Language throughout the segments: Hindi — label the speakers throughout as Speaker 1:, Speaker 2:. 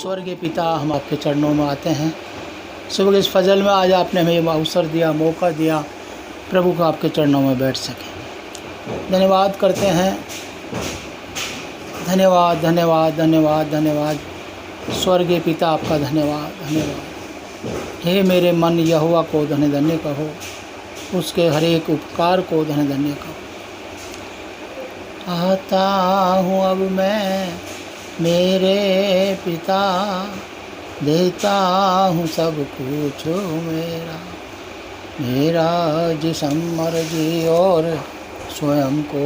Speaker 1: स्वर्गीय पिता, हम आपके चरणों में आते हैं। सुबह इस फजल में आज आपने हमें अवसर दिया, मौका दिया प्रभु को आपके चरणों में बैठ सके। धन्यवाद करते हैं, धन्यवाद धन्यवाद धन्यवाद धन्यवाद। स्वर्गीय पिता आपका धन्यवाद धन्यवाद। हे मेरे मन यहोवा को धन्य धन्य कहो, उसके हर एक उपकार को धन्य धन्य कहो। आता हूँ अब मैं मेरे पिता, देता हूँ सब कुछ मेरा जिस्म मर्जी और स्वयं को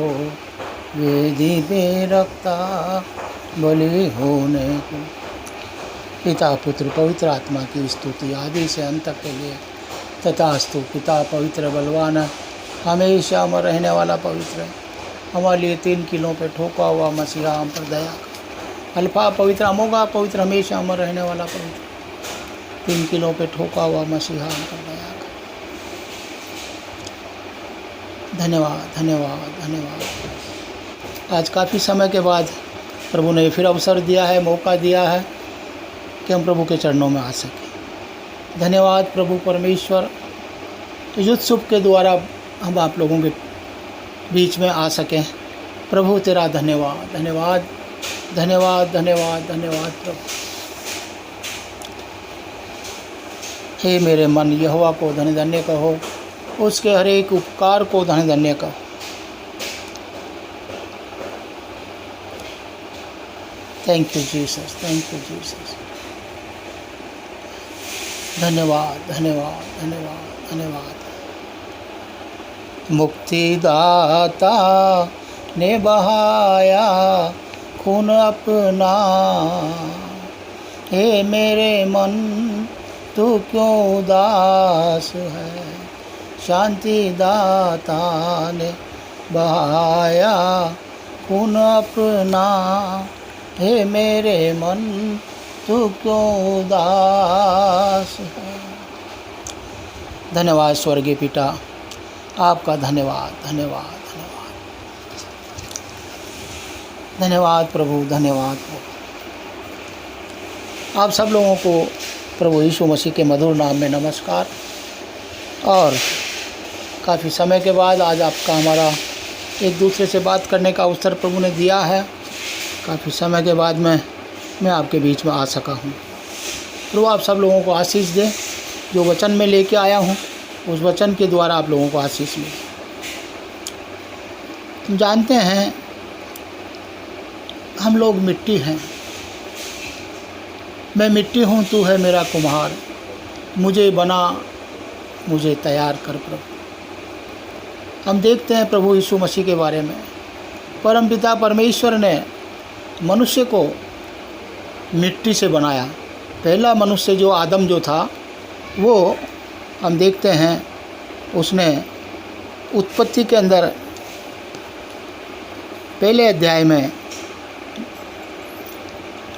Speaker 1: वेदी पे रखता बलि होने को। पिता पुत्र पवित्र आत्मा की स्तुति आदि से अंत के लिए तथास्तु। पिता पवित्र बलवान है, हमेशा अमर रहने वाला पवित्र है। हमारे लिए 3 किलों पे ठोका हुआ मसीहा हम पर दया कर। अल्फा पवित्र, अमोघा पवित्र, हमेशा अमर रहने वाला पवित्र, 3 किलों पे ठोका हुआ मसीहा हम पर दया कर। धन्यवाद धन्यवाद धन्यवाद। आज काफ़ी समय के बाद प्रभु ने फिर अवसर दिया है, मौका दिया है कि हम प्रभु के चरणों में आ सकें। धन्यवाद प्रभु परमेश्वर, युद्ध शुभ के द्वारा हम आप लोगों के बीच में आ सकें। प्रभु तेरा धन्यवाद धन्यवाद धन्यवाद धन्यवाद धन्यवाद प्रभु। हे मेरे मन यहोवा को धन्य धन्य कहो, उसके हर एक उपकार को धन्य धन्य कहो। Thank you Jesus, thank you Jesus. धन्यवाद धन्यवाद धन्यवाद धन्यवाद। मुक्तिदाता ने बहाया खून अपना, हे मेरे मन तू क्यों उदास है। शांति दाता ने बहाया खून अपना, हे मेरे मन तू क्यों उदास है। धन्यवाद स्वर्गीय पिता, आपका धन्यवाद धन्यवाद धन्यवाद धन्यवाद प्रभु, धन्यवाद प्रभु। आप सब लोगों को प्रभु यीशु मसीह के मधुर नाम में नमस्कार। और काफ़ी समय के बाद आज आपका हमारा एक दूसरे से बात करने का अवसर प्रभु ने दिया है। काफ़ी समय के बाद मैं आपके बीच में आ सका हूँ। प्रभु आप सब लोगों को आशीष दें। जो वचन में लेके आया हूँ उस वचन के द्वारा आप लोगों को आशीष मिले। तुम जानते हैं हम लोग मिट्टी हैं। मैं मिट्टी हूँ, तू है मेरा कुम्हार, मुझे बना मुझे तैयार कर प्रभु। हम देखते हैं प्रभु यीशु मसीह के बारे में, परमपिता परमेश्वर ने मनुष्य को मिट्टी से बनाया। पहला मनुष्य जो आदम जो था, वो हम देखते हैं उसने उत्पत्ति के अंदर पहले अध्याय में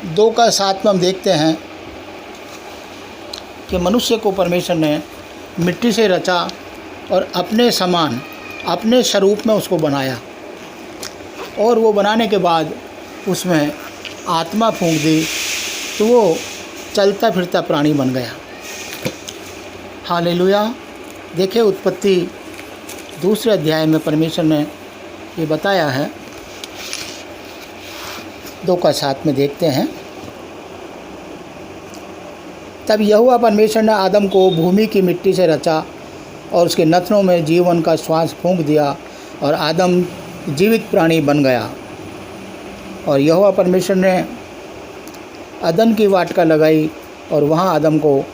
Speaker 1: 2:7 में हम देखते हैं कि मनुष्य को परमेश्वर ने मिट्टी से रचा और अपने समान अपने स्वरूप में उसको बनाया। और वो बनाने के बाद उसमें आत्मा फूंक दी तो वो चलता फिरता प्राणी बन गया। हालेलुया। देखिए उत्पत्ति 2 अध्याय में परमेश्वर ने ये बताया है। 2:7 में देखते हैं, तब यहोवा परमेश्वर ने आदम को भूमि की मिट्टी से रचा और उसके नथनों में जीवन का श्वास फूंक दिया और आदम जीवित प्राणी बन गया। और यहोवा परमेश्वर ने अदन की वाटिका लगाई और वहाँ आदम को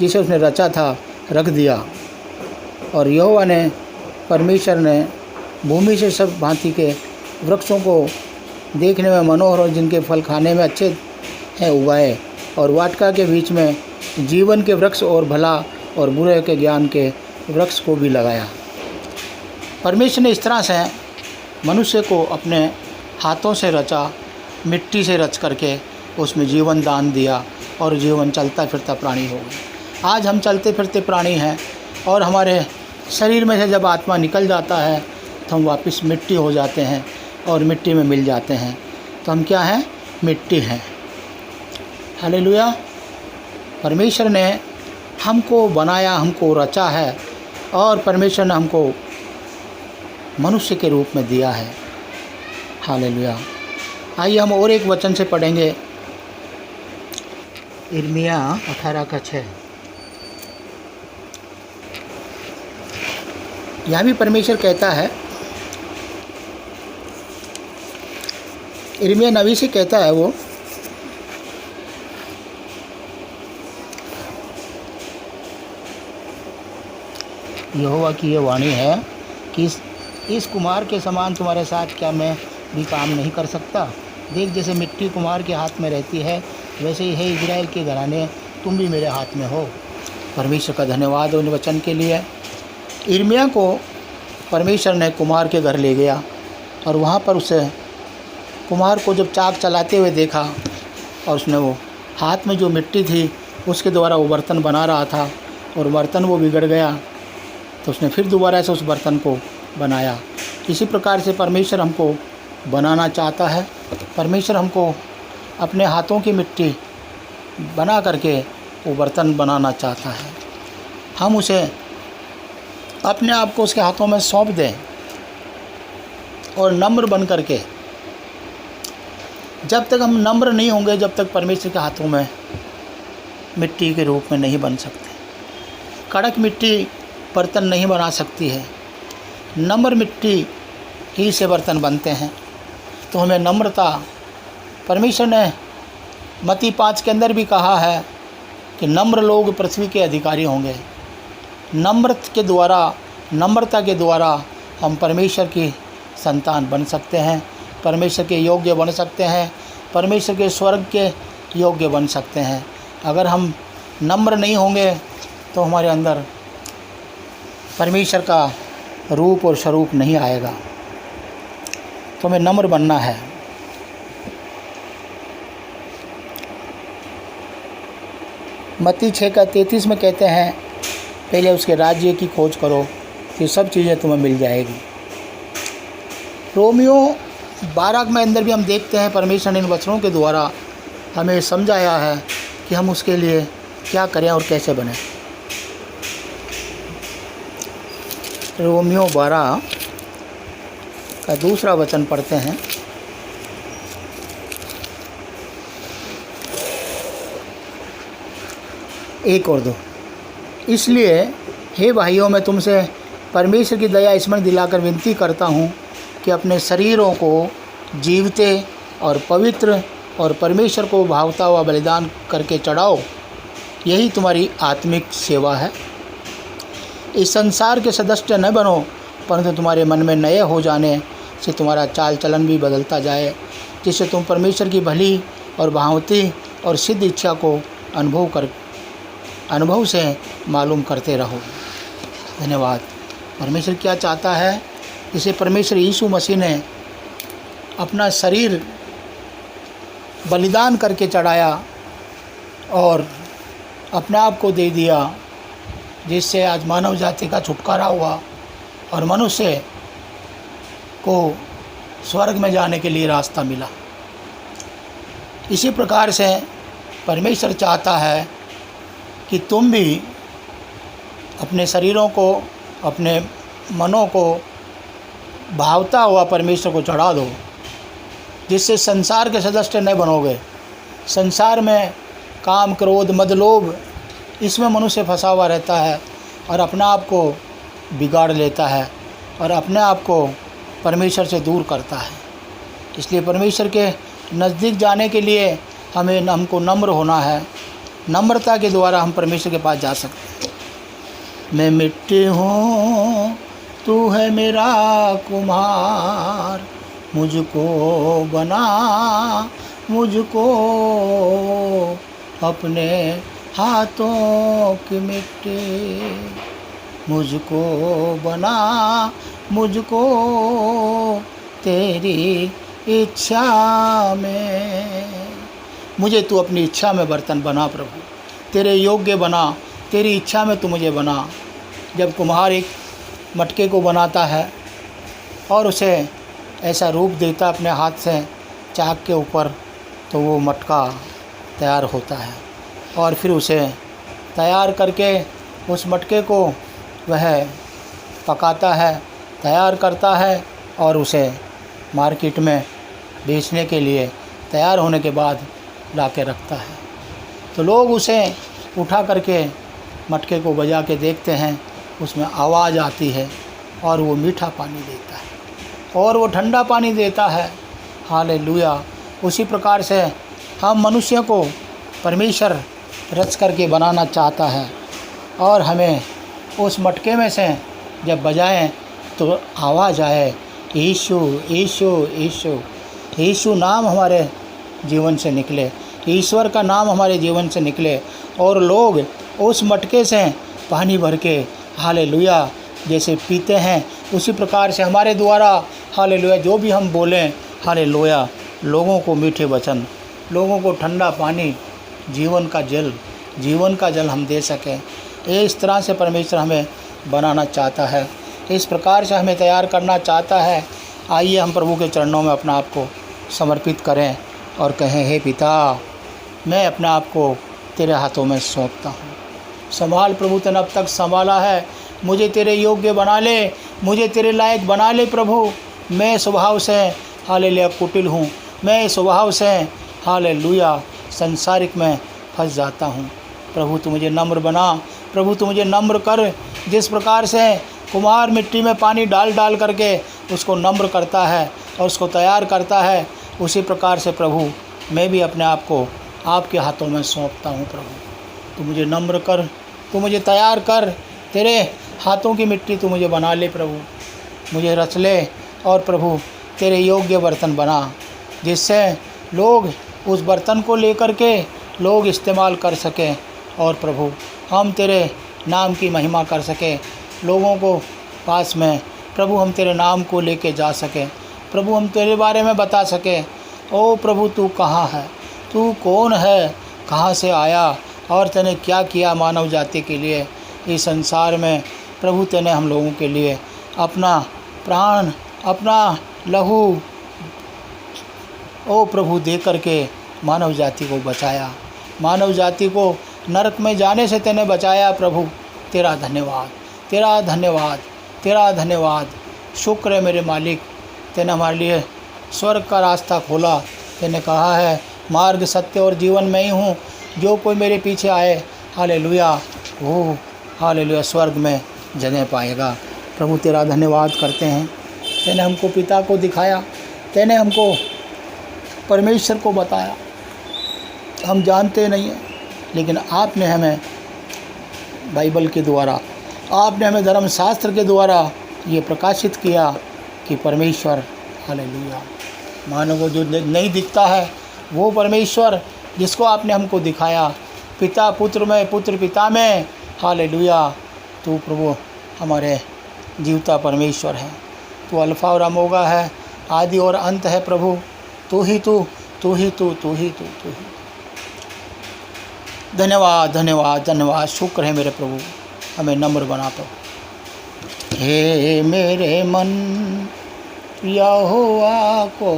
Speaker 1: जिसे उसने रचा था रख दिया। और यहोवा ने परमेश्वर ने भूमि से सब भांति के वृक्षों को देखने में मनोहर और जिनके फल खाने में अच्छे हैं उगाए, और वाटिका के बीच में जीवन के वृक्ष और भला और बुरे के ज्ञान के वृक्ष को भी लगाया। परमेश्वर ने इस तरह से मनुष्य को अपने हाथों से रचा, मिट्टी से रच करके उसमें जीवन दान दिया और जीवन चलता फिरता प्राणी हो गया। आज हम चलते फिरते प्राणी हैं और हमारे शरीर में से जब आत्मा निकल जाता है तो हम वापस मिट्टी हो जाते हैं और मिट्टी में मिल जाते हैं। तो हम क्या हैं? मिट्टी हैं। हालेलुया। परमेश्वर ने हमको बनाया, हमको रचा है और परमेश्वर ने हमको मनुष्य के रूप में दिया है। हालेलुया। आइए हम और एक वचन से पढ़ेंगे, यिर्मयाह 18:6। यहाँ भी परमेश्वर कहता है, यिर्मयाह नबी से कहता है वो, यहोवा की ये वाणी है कि इस कुम्हार के समान तुम्हारे साथ क्या मैं भी काम नहीं कर सकता। देख, जैसे मिट्टी कुम्हार के हाथ में रहती है, वैसे ही है इजराइल के घराने, तुम भी मेरे हाथ में हो। परमेश्वर का धन्यवाद उन वचन के लिए। यिर्मयाह को परमेश्वर ने कुम्हार के घर ले गया और वहाँ पर उसे कुम्हार को जब चाक चलाते हुए देखा और उसने वो हाथ में जो मिट्टी थी उसके द्वारा वो बर्तन बना रहा था और बर्तन वो बिगड़ गया, तो उसने फिर दोबारा से उस बर्तन को बनाया। इसी प्रकार से परमेश्वर हमको बनाना चाहता है। परमेश्वर हमको अपने हाथों की मिट्टी बना करके वो बर्तन बनाना चाहता है। हम उसे अपने आप को उसके हाथों में सौंप दें और नम्र बन करके, जब तक हम नम्र नहीं होंगे, जब तक परमेश्वर के हाथों में मिट्टी के रूप में नहीं बन सकते। कड़क मिट्टी बर्तन नहीं बना सकती है, नम्र मिट्टी ही से बर्तन बनते हैं। तो हमें नम्रता, परमेश्वर ने मत्ती 5 के अंदर भी कहा है कि नम्र लोग पृथ्वी के अधिकारी होंगे। नम्रता के द्वारा हम परमेश्वर की संतान बन सकते हैं, परमेश्वर के योग्य बन सकते हैं, परमेश्वर के स्वर्ग के योग्य बन सकते हैं। अगर हम नम्र नहीं होंगे तो हमारे अंदर परमेश्वर का रूप और स्वरूप नहीं आएगा। तो हमें नम्र बनना है। मत्ती 6:33 में कहते हैं, पहले उसके राज्य की खोज करो, फिर सब चीज़ें तुम्हें मिल जाएगी। रोमियो 12 में अंदर भी हम देखते हैं परमेश्वर ने इन वचनों के द्वारा हमें समझाया है कि हम उसके लिए क्या करें और कैसे बने। रोमियो 12 का दूसरा वचन पढ़ते हैं। एक और 2। इसलिए हे भाइयों, मैं तुमसे परमेश्वर की दया स्मरण दिलाकर विनती करता हूँ कि अपने शरीरों को जीवते और पवित्र और परमेश्वर को भावता हुआ बलिदान करके चढ़ाओ, यही तुम्हारी आत्मिक सेवा है। इस संसार के सदस्य न बनो, परंतु तुम्हारे मन में नए हो जाने से तुम्हारा चाल चलन भी बदलता जाए, जिससे तुम परमेश्वर की भली और भावती और सिद्ध इच्छा को अनुभव से मालूम करते रहो। धन्यवाद। परमेश्वर क्या चाहता है, इसे परमेश्वर यीशु मसीह ने अपना शरीर बलिदान करके चढ़ाया और अपने आप को दे दिया, जिससे आज मानव जाति का छुटकारा हुआ और मनुष्य को स्वर्ग में जाने के लिए रास्ता मिला। इसी प्रकार से परमेश्वर चाहता है कि तुम भी अपने शरीरों को, अपने मनों को भावता हुआ परमेश्वर को चढ़ा दो, जिससे संसार के सदस्य नहीं बनोगे। संसार में काम, क्रोध, मद, लोभ, इसमें मनुष्य फंसा हुआ रहता है और अपने आप को बिगाड़ लेता है और अपने आप को परमेश्वर से दूर करता है। इसलिए परमेश्वर के नज़दीक जाने के लिए हमको नम्र होना है। नम्रता के द्वारा हम परमेश्वर के पास जा सकते हैं। मैं मिट्टी हूँ, तू है मेरा कुम्हार, मुझको बना, मुझको अपने हाथों की मिट्टी, मुझको बना, मुझको तेरी इच्छा में। मुझे तू अपनी इच्छा में बर्तन बना प्रभु, तेरे योग्य बना, तेरी इच्छा में तू मुझे बना। जब कुम्हार एक मटके को बनाता है और उसे ऐसा रूप देता अपने हाथ से चाक के ऊपर, तो वो मटका तैयार होता है। और फिर उसे तैयार करके उस मटके को वह पकाता है, तैयार करता है और उसे मार्केट में बेचने के लिए तैयार होने के बाद ला के रखता है। तो लोग उसे उठा करके मटके को बजा के देखते हैं, उसमें आवाज़ आती है और वो मीठा पानी देता है और वो ठंडा पानी देता है। हालेलुया। उसी प्रकार से हम मनुष्य को परमेश्वर रच करके बनाना चाहता है और हमें उस मटके में से जब बजाएं तो आवाज़ आए, यीशु यीशु यीशु। यीशु नाम हमारे जीवन से निकले, ईश्वर का नाम हमारे जीवन से निकले और लोग उस मटके से पानी भर के हालेलुया जैसे पीते हैं, उसी प्रकार से हमारे द्वारा हालेलुया जो भी हम बोलें हालेलुया, लोगों को मीठे वचन, लोगों को ठंडा पानी, जीवन का जल हम दे सकें। इस तरह से परमेश्वर हमें बनाना चाहता है, इस प्रकार से हमें तैयार करना चाहता है। आइए हम प्रभु के चरणों में अपना आप को समर्पित करें और कहें, हे पिता, मैं अपने आप को तेरे हाथों में सौंपता हूँ। संभाल प्रभु, तूने अब तक संभाला है, मुझे तेरे योग्य बना ले, मुझे तेरे लायक बना ले प्रभु। मैं स्वभाव से हालेलुया कुटिल हूँ, मैं स्वभाव से हालेलुया संसारिक में फंस जाता हूँ। प्रभु तू मुझे नम्र बना, प्रभु तू मुझे नम्र कर। जिस प्रकार से कुम्हार मिट्टी में पानी डाल डाल करके उसको नम्र करता है और उसको तैयार करता है, उसी प्रकार से प्रभु मैं भी अपने आप को आपके हाथों में सौंपता हूँ। प्रभु तू मुझे नम्र कर, तू मुझे तैयार कर, तेरे हाथों की मिट्टी तू मुझे बना ले प्रभु, मुझे रच ले और प्रभु तेरे योग्य बर्तन बना, जिससे लोग उस बर्तन को लेकर के लोग इस्तेमाल कर सकें और प्रभु हम तेरे नाम की महिमा कर सकें, लोगों को पास में प्रभु हम तेरे नाम को लेके जा सकें, प्रभु हम तेरे बारे में बता सकें। ओ प्रभु तू कहाँ है, तू कौन है, कहाँ से आया और तूने क्या किया मानव जाति के लिए इस संसार में। प्रभु तूने हम लोगों के लिए अपना प्राण, अपना लहू ओ प्रभु दे करके मानव जाति को बचाया, मानव जाति को नरक में जाने से तूने बचाया। प्रभु तेरा धन्यवाद, तेरा धन्यवाद, तेरा धन्यवाद। शुक्र है मेरे मालिक, तूने हमारे लिए स्वर्ग का रास्ता खोला। तूने कहा है मार्ग, सत्य और जीवन में ही हूँ, जो कोई मेरे पीछे आए हालेलुया वो हालेलुया स्वर्ग में जगह पाएगा। प्रभु तेरा धन्यवाद करते हैं, तूने हमको पिता को दिखाया, तूने हमको परमेश्वर को बताया। हम जानते नहीं हैं, लेकिन आपने हमें बाइबल के द्वारा, आपने हमें धर्मशास्त्र के द्वारा ये प्रकाशित किया कि परमेश्वर हालेलुया मानव को जो नहीं दिखता है वो परमेश्वर जिसको आपने हमको दिखाया, पिता पुत्र में, पुत्र पिता में हालेलुया। तू प्रभु हमारे जीवता परमेश्वर है, तू अल्फ़ा और अमोगा है, आदि और अंत है प्रभु। तू ही तू, तू ही तू, तू ही तू, तू ही। धन्यवाद धन्यवाद धन्यवाद। शुक्र है मेरे प्रभु, हमें नम्र बना प्रभु। हे मेरे मन यहोवा को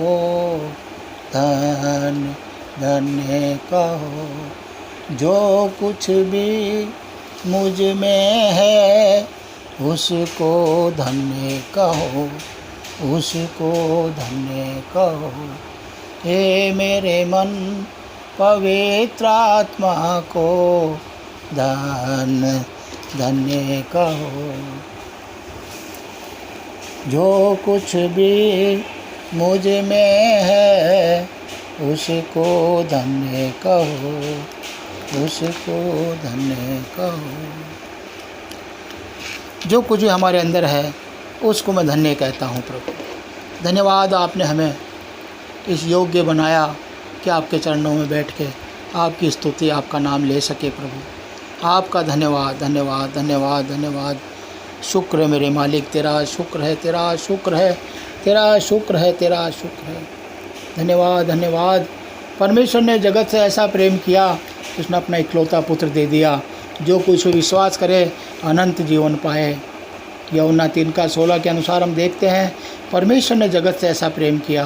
Speaker 1: धन्य धन्य कहो, जो कुछ भी मुझ में है उसको धन्य कहो, उसको धन्य कहो। हे मेरे मन पवित्र आत्मा को धन्य धन्य कहो, जो कुछ भी मुझ में है उसको धन्य कहो, उसको धन्य कहो। जो कुछ भी हमारे अंदर है उसको मैं धन्य कहता हूँ प्रभु। धन्यवाद, आपने हमें इस योग्य बनाया कि आपके चरणों में बैठ के आपकी स्तुति, आपका नाम ले सके प्रभु। आपका धन्यवाद धन्यवाद धन्यवाद धन्यवाद। शुक्र है मेरे मालिक, तेरा शुक्र है, तेरा शुक्र है, तेरा शुक्र है, तेरा शुक्र है। धन्यवाद धन्यवाद। परमेश्वर ने जगत से ऐसा प्रेम किया, उसने अपना इकलौता पुत्र दे दिया, जो कुछ विश्वास करे अनंत जीवन पाए। यूहन्ना 3:16 के अनुसार हम देखते हैं परमेश्वर ने जगत से ऐसा प्रेम किया,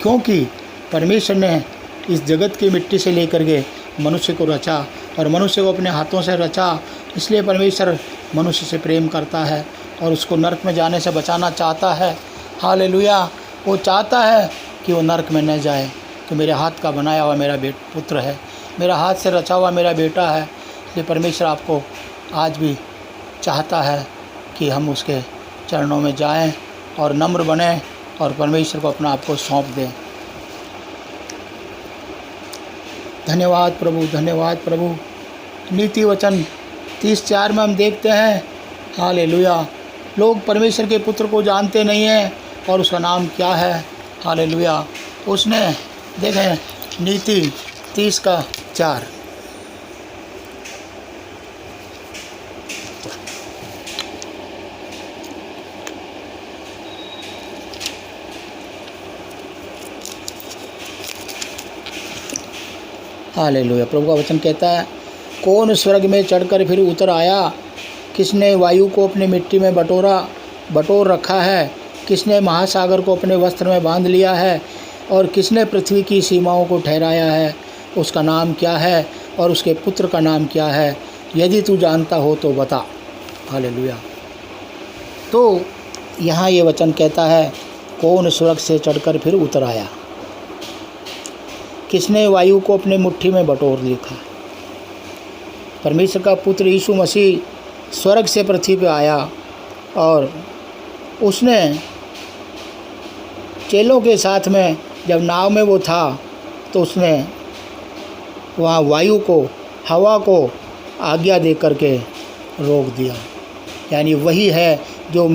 Speaker 1: क्योंकि परमेश्वर ने इस जगत की मिट्टी से लेकर के मनुष्य को रचा और मनुष्य को अपने हाथों से रचा। इसलिए परमेश्वर मनुष्य से प्रेम करता है और उसको नरक में जाने से बचाना चाहता है। हालेलुया। वो चाहता है कि वो नरक में न जाए, कि मेरे हाथ का बनाया हुआ मेरा पुत्र है, मेरा हाथ से रचा हुआ मेरा बेटा है। इसलिए परमेश्वर आपको आज भी चाहता है कि हम उसके चरणों में जाएं और नम्र बने और परमेश्वर को अपना आप को सौंप दें। धन्यवाद प्रभु, धन्यवाद प्रभु। नीति वचन 30:4 में हम देखते हैं, हालेलुया, लोग परमेश्वर के पुत्र को जानते नहीं हैं और उसका नाम क्या है। हालेलुया। उसने देखें नीति 30:4, हालेलुया। प्रभु का वचन कहता है, कौन स्वर्ग में चढ़कर फिर उतर आया, किसने वायु को अपनी मिट्टी में बटोर रखा है, किसने महासागर को अपने वस्त्र में बांध लिया है और किसने पृथ्वी की सीमाओं को ठहराया है। उसका नाम क्या है और उसके पुत्र का नाम क्या है, यदि तू जानता हो तो बता। हालेलुया। तो यहाँ ये वचन कहता है, कौन स्वर्ग से चढ़कर फिर उतर आया, किसने वायु को अपने मुट्ठी में बटोर लिखा। परमेश्वर का पुत्र यीशु मसीह स्वर्ग से पृथ्वी पे आया और उसने चेलों के साथ में जब नाव में वो था तो उसने वहाँ वायु को, हवा को आज्ञा दे करके रोक दिया। यानी वही है जो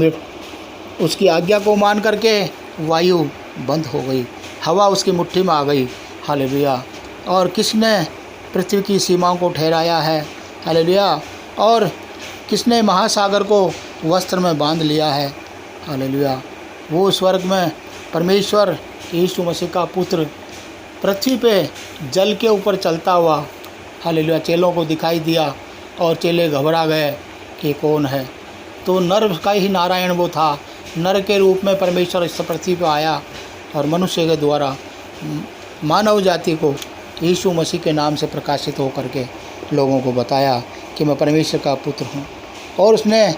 Speaker 1: उसकी आज्ञा को मान करके वायु बंद हो गई, हवा उसकी मुट्ठी में आ गई। हालेलुया। और किसने पृथ्वी की सीमाओं को ठहराया है। हालेलुया। और किसने महासागर को वस्त्र में बांध लिया है। हालेलुया। वो स्वर्ग में परमेश्वर यीशु मसीह का पुत्र पृथ्वी पे जल के ऊपर चलता हुआ, हालेलुया, चेलों को दिखाई दिया और चेले घबरा गए कि कौन है। तो नर का ही नारायण वो था, नर के रूप में परमेश्वर इस पृथ्वी पे आया और मनुष्य के द्वारा मानव जाति को यीशु मसीह के नाम से प्रकाशित होकर के लोगों को बताया कि मैं परमेश्वर का पुत्र हूँ। और उसने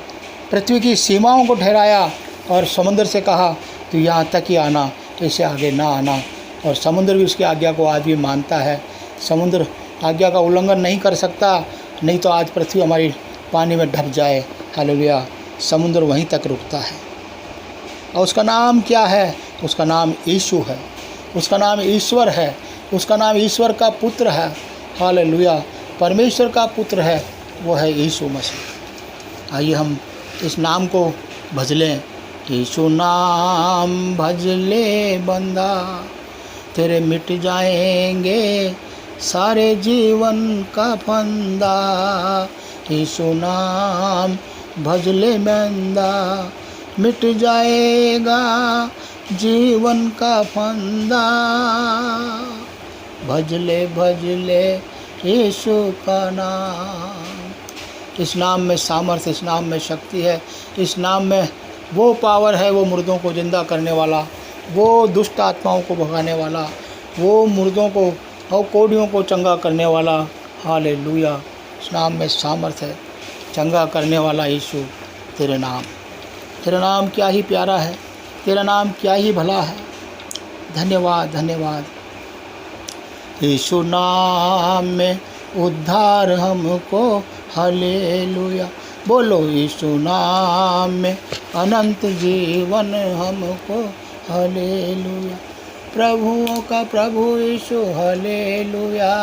Speaker 1: पृथ्वी की सीमाओं को ठहराया और समुद्र से कहा तो यहाँ तक ही आना, इससे आगे ना आना। और समुद्र भी उसकी आज्ञा को आज भी मानता है। समुद्र आज्ञा का उल्लंघन नहीं कर सकता, नहीं तो आज पृथ्वी हमारी पानी में ढप जाए। हालेलुया। समुद्र वहीं तक रुकता है। और उसका नाम क्या है? उसका नाम यीशु है, उसका नाम ईश्वर है, उसका नाम ईश्वर का पुत्र है। हालेलुया। परमेश्वर का पुत्र है, वो है यीशु मसीह। आइए हम इस नाम को भज लें। यीशु नाम भज ले बंदा, तेरे मिट जाएंगे सारे जीवन का फंदा। यीशु नाम भज ले बंदा, मिट जाएगा जीवन का फंदा। भज ले यीशु का नाम। इस नाम में सामर्थ्य, इस नाम में शक्ति है, इस नाम में वो पावर है, वो मुर्दों को जिंदा करने वाला, वो दुष्ट आत्माओं को भगाने वाला, वो मुर्दों को और कोढ़ियों को चंगा करने वाला। हालेलुया। इस नाम में सामर्थ्य है, चंगा करने वाला यीशु। तेरा नाम क्या ही प्यारा है, तेरा नाम क्या ही भला है। धन्यवाद, धन्यवाद। यीशु नाम में उद्धार हमको, हालेलुया। बोलो यीशु नाम में अनंत जीवन हमको, हालेलुया। प्रभुओं का प्रभु यीशु, हालेलुया।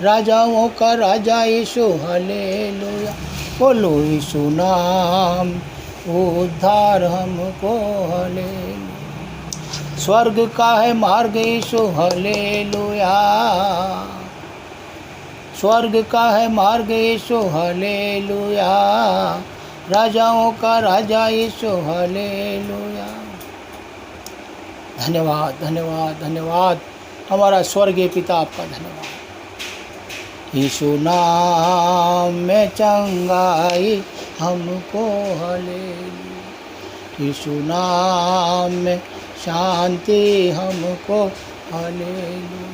Speaker 1: राजाओं का राजा यीशु, हालेलुया। बोलो यीशु नाम उद्धार हमको, हालेलुया। स्वर्ग का है मार्ग यीशु, हालेलुया। स्वर्ग का है मार्ग यीशु, हालेलुया। राजाओं का राजा यीशु, हालेलुया। धन्यवाद, धन्यवाद, धन्यवाद। हमारा स्वर्गीय पिता, आपका धन्यवाद। यीशु नाम में चंगाई हमको, हालेलुया। यीशु नाम में शांति हमको, हालेलुया।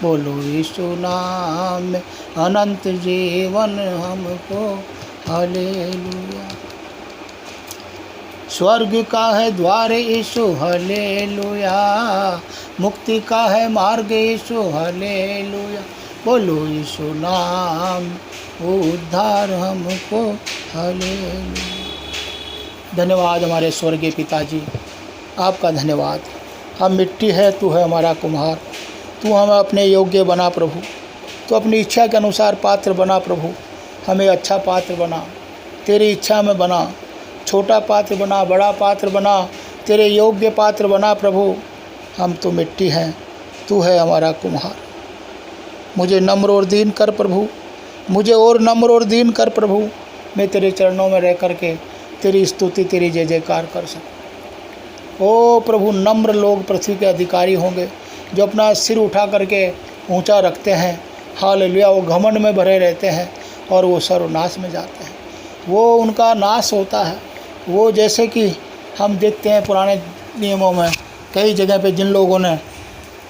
Speaker 1: बोलो यीशु नाम में अनंत जीवन हमको, हालेलुया। स्वर्ग का है द्वार यीशु, हालेलुया। मुक्ति का है मार्ग यीशु, हालेलुया। बोलो यीशु नाम, उद्धार हमको, हालेलुया। धन्यवाद हमारे स्वर्गीय पिताजी, आपका धन्यवाद। हम मिट्टी है, तू है हमारा कुम्हार। तू हमें अपने योग्य बना प्रभु, तो अपनी इच्छा के अनुसार पात्र बना प्रभु। हमें अच्छा पात्र बना, तेरी इच्छा में बना। छोटा पात्र बना, बड़ा पात्र बना, तेरे योग्य पात्र बना प्रभु। हम तो मिट्टी हैं, तू है हमारा कुम्हार। मुझे नम्र और दीन कर प्रभु, मुझे और नम्र और दीन कर प्रभु। मैं तेरे चरणों में रह करके तेरी स्तुति, तेरी जय जयकार कर सकूं। ओ प्रभु, नम्र लोग पृथ्वी के अधिकारी होंगे, जो अपना सिर उठा करके ऊंचा रखते हैं। हालेलुया। वो घमंड में भरे रहते हैं और वो सर्वनाश में जाते हैं, वो उनका नाश होता है। वो जैसे कि हम देखते हैं पुराने नियमों में कई जगह पे जिन लोगों ने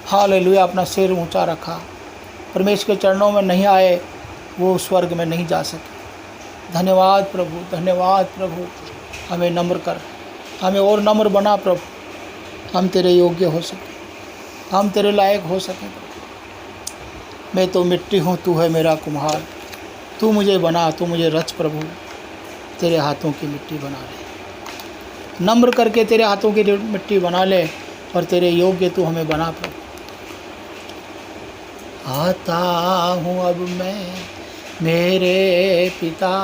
Speaker 1: हालेलुया अपना सिर ऊंचा रखा, परमेश्वर के चरणों में नहीं आए, वो स्वर्ग में नहीं जा सके। धन्यवाद प्रभु, धन्यवाद प्रभु। हमें नम्र कर, हमें और नम्र बना प्रभु। हम तेरे योग्य हो सके, हम तेरे लायक हो सकें। मैं तो मिट्टी हूँ, तू है मेरा कुम्हार। तू मुझे बना, तू मुझे रच प्रभु। तेरे हाथों की मिट्टी बना ले, नम्र करके तेरे हाथों की मिट्टी बना ले, और तेरे योग्य तू हमें बना प्रभु। आता हूँ अब मैं मेरे पिता,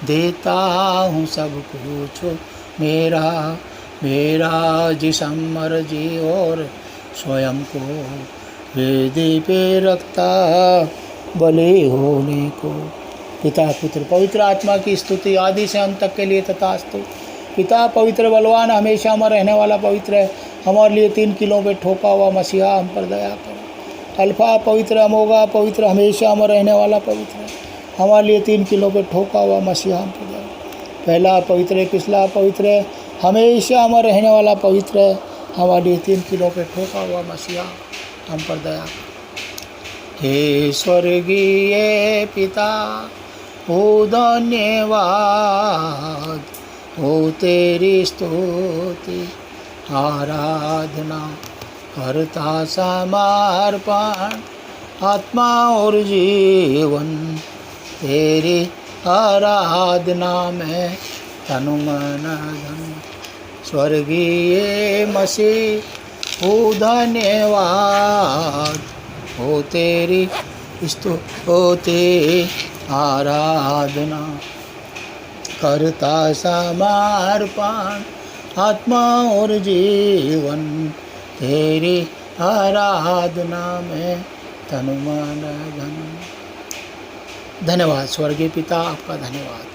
Speaker 1: देता हूँ सब कुछ मेरा, मेरा जिस्म मर्जी और स्वयं को वेदी पे रखता बलि होने को। पिता पुत्र पवित्र आत्मा की स्तुति आदि से अंत तक के लिए तथास्तु। पिता पवित्र बलवान हमेशा में रहने वाला पवित्र है, हमारे लिए 3 किलो पे ठोका हुआ मसीहा, हम पर दया करो। अल्फा पवित्र, अमोगा पवित्र, हमेशा में रहने वाला पवित्र है, हमारे लिए 3 किलो पे ठोका हुआ मसीहा, हम पर दया। पहला पवित्र है, पिछला पवित्र है, हमेशा में रहने वाला पवित्र है, हमारे लिए 3 किलो पे ठोका हुआ मसीहा, हम पर दया। हे स्वर्गीय पिता, हो धन्यवाद, हो तेरी स्तुति आराधना, करता समर्पण आत्मा और जीवन, तेरी आराधना में तनु मन धन। स्वर्गीय मसीह, हो धन्यवाद, हो तेरी स्तुति आराधना, करता समर्पण आत्मा और जीवन, तेरी आराधना में तनु मन धन। धन्यवाद स्वर्गीय पिता, आपका धन्यवाद।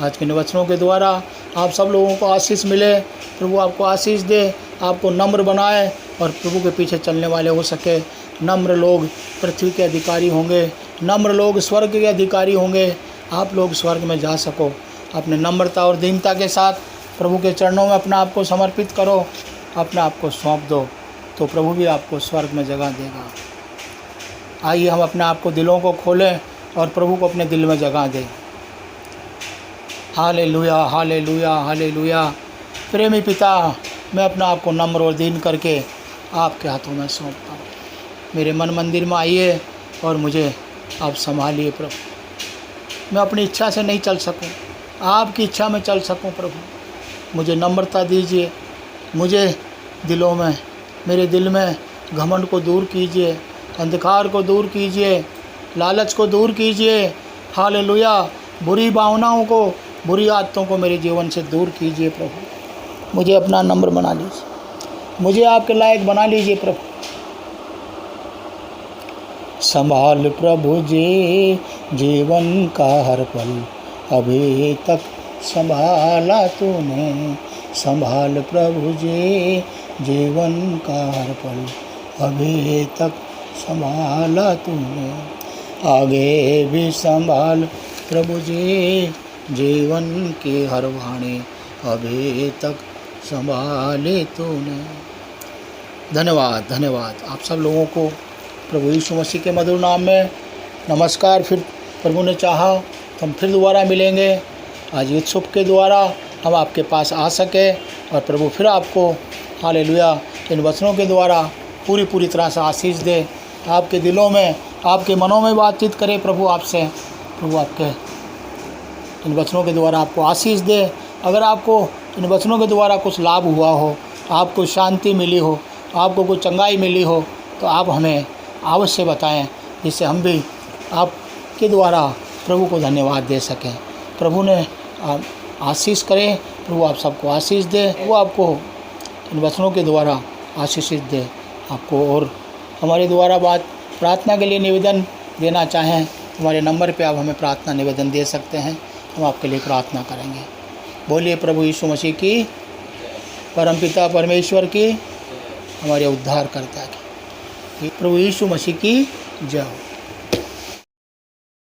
Speaker 1: आज के वचनों के द्वारा आप सब लोगों को आशीष मिले, प्रभु आपको आशीष दे, आपको नम्र बनाए और प्रभु के पीछे चलने वाले हो सके। नम्र लोग पृथ्वी के अधिकारी होंगे, नम्र लोग स्वर्ग के अधिकारी होंगे। आप लोग स्वर्ग में जा सको, अपने नम्रता और दीनता के साथ प्रभु के चरणों में अपना आप को समर्पित करो, अपना आप को सौंप दो, तो प्रभु भी आपको स्वर्ग में जगह देगा। आइए हम अपने आप को, दिलों को खोलें और प्रभु को अपने दिल में जगह दें। Hallelujah, hallelujah, hallelujah. प्रेमी पिता, मैं अपना आप को नम्र और दीन करके आपके हाथों में सौंपता हूँ। मेरे मन मंदिर में आइए और मुझे आप संभालिए प्रभु। मैं अपनी इच्छा से नहीं चल सकूं, आपकी इच्छा में चल सकूं प्रभु। मुझे नम्रता दीजिए, मुझे दिलों में, मेरे दिल में घमंड को दूर कीजिए, अंधकार को दूर कीजिए, लालच को दूर कीजिए। हालेलुया। बुरी भावनाओं को, बुरी आदतों को मेरे जीवन से दूर कीजिए प्रभु। मुझे अपना नम्र बना लीजिए, मुझे आपके लायक बना लीजिए प्रभु। संभाल प्रभु जी जीवन का हर पल, अभी तक संभाला तूने। संभाल प्रभु जी जीवन का हर पल, अभी तक संभाला तूने। आगे भी संभाल प्रभु जी जीवन की हर वाणी, अभी तक संभाले तूने। धन्यवाद, धन्यवाद। आप सब लोगों को प्रभु यीशु मसीह के मधुर नाम में नमस्कार। फिर प्रभु ने चाहा तो हम फिर दोबारा मिलेंगे। आज यूट्यूब के द्वारा हम आपके पास आ सके और प्रभु फिर आपको हालेलुया इन वचनों के द्वारा पूरी तरह से आशीष दे, आपके दिलों में, आपके मनों में बातचीत करे प्रभु आपसे। प्रभु आपके इन वचनों के द्वारा आपको आशीष दे। अगर आपको इन वचनों के द्वारा कुछ लाभ हुआ हो, आपको शांति मिली हो, आपको कुछ चंगाई मिली हो, तो आप हमें अवश्य बताएं, जिससे हम भी आपके द्वारा प्रभु को धन्यवाद दे सकें। प्रभु ने आशीष करें, प्रभु आप सबको आशीष दे, वो आपको इन वचनों के द्वारा आशीषित दे आपको। और हमारे द्वारा बात प्रार्थना के लिए निवेदन देना चाहें, हमारे नंबर पे आप हमें प्रार्थना निवेदन दे सकते हैं, हम आपके लिए प्रार्थना करेंगे। बोलिए प्रभु यीशु मसीह की, परमपिता परमेश्वर की, हमारे उद्धारकर्ता की, प्रभु यीशु मसीह की जय हो।